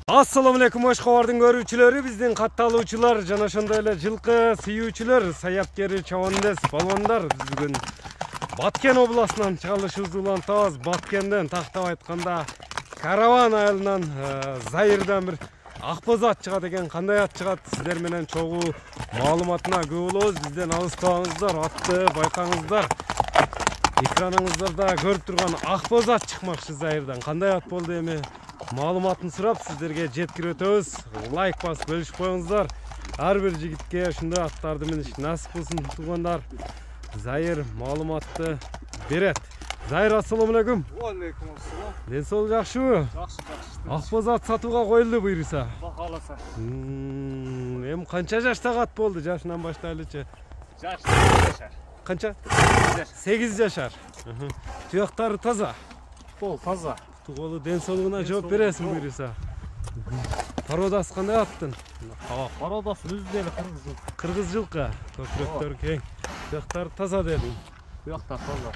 Assalamu alaikum Oşqobardын көрүүчүлөрү, биздин катталуучулар жана ошондой эле жылкы сүйүүчүлөр, саяпкери, чабандес, балбандар. Биз бүгүн Баткен областынан чыгарылышыбызды улантабыз. Баткенден тактап айтканда караван айылынан Зайырдан бир акбоз ат чыгат экен. Кандай ат чыгат? Сиздер менен чогуу маалыматына көп болобуз. Бизден алыспаңыздар, атты байкаңыздар. Экраныңыздарда көрүп турган акбоз ат чыкмакчы Зайырдан. Кандай ат болду эми? Маалыматын сурап сиздерге жеткирип өтөбүз. Лайк басып бөлүшүп коюңуздар. Ар бир жигитке ушундай аттарды миниш насип кылсын туугандар. Зайыр маалыматты берет. Зайыр, ассаламу алейкум. Алейкум ассалам. Ден соолук жакшыбы? Жакшы. Акбоз ат сатууга коюлду буйруса. Бакаласа. Эми канча жаштагы ат болду? Жашынан баштайлычы. Жаш 8 жашар. Канча? 8 жашар. Туяктары таза. Пол таза. Туголу ден соолугуна жооп бересиң буйруса. Пародасы кандай аттын? Пародасы өзү деле Кыргыз жылкы. Көкүрөктөр кең. Туяктары таза дедиң. Туяктар таза.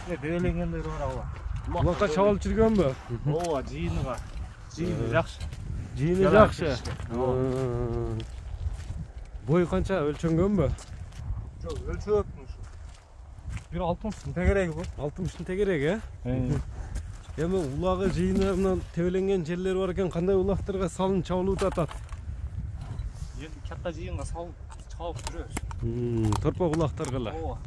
Дебелеңгендер бар ала. Булакка чабылып жүргөнбү? Ооба, жыйыныга. Жыйыны жакшы. Жыйыны жакшы. Бой канча, өлчөнгөнбү? Жок, өлчөпмүн ушу. 1.60 тегереги бу. 60 тегереги, Эми улагы жыйындарынан тебеленген жерлери бар экен, кандай улактарга салын чабылып атат? Эми катта жыйынга салып чабып жүрөбүз. Торпок улактарга эле. Ооба.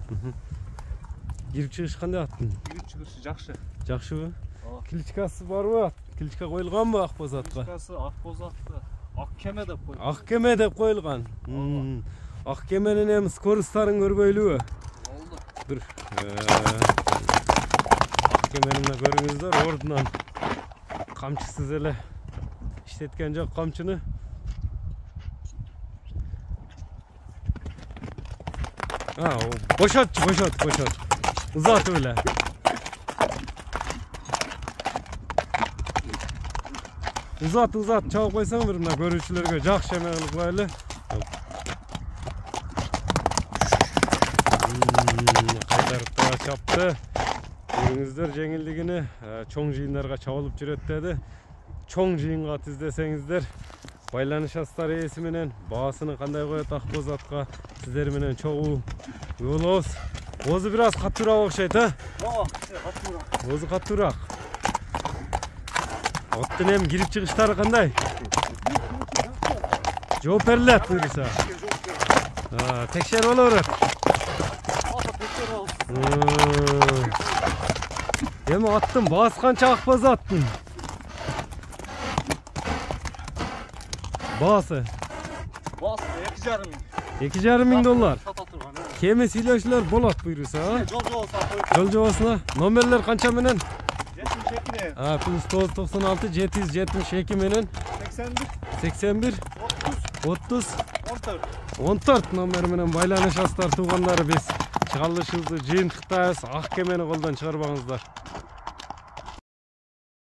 Кирип чыгыш кандай аттын? Кирип чыгышы жакшы. Жакшыбы? Ооба. Кличкасы барбы? Кличка коюлганбы акбоз атка? Кличкасы акбоз атты. Ак кеме деп коюлган. Ак кеме деп коюлган. Ак кеменин эми скоросттарын көрбөйлүбү? Болду. Бир кеменин көрүңүздөр, ордунан камчысыз эле иштеткен жок камчыны. Бошот. Узатып эле. Узат чабып койсоң бир мына көрүүчүлөргө жакшы эме кылып коелу. Кайтарып да чапты. Көрүңүздөр жеңилдигини, чоң жыйындарга чабылып жүрөт деди. Чоң жыйынга ат издесеңиздер, байланышасыздар ээси менен. Баасыны кандай коет акбоз атка, сиздер менен чогуу болобуз. Оозу бир аз каттуураак окшойт, Ооба, каттуураак. Оозу каттуураак. Аттын эми кирип чыгыштары кандай? Жооп берилет буйруса. Текшер боло берет. Эми аттын баасы канча акбоз аттын? Баасы? Баасы 2,5 миң. 2,5 миң доллар. Сата турган. Кеми сүйлөшүүлөр болот буйруса. Жол Жолжобосуна. Номерлер канча менен? 72 плюс 996 772 менен 81 30 14 номер менен байланышасыздар туугандары. Биз чыгарылышыбызды жыйынтыктайбыз. Ак кемени колдон чыгарбаңыздар.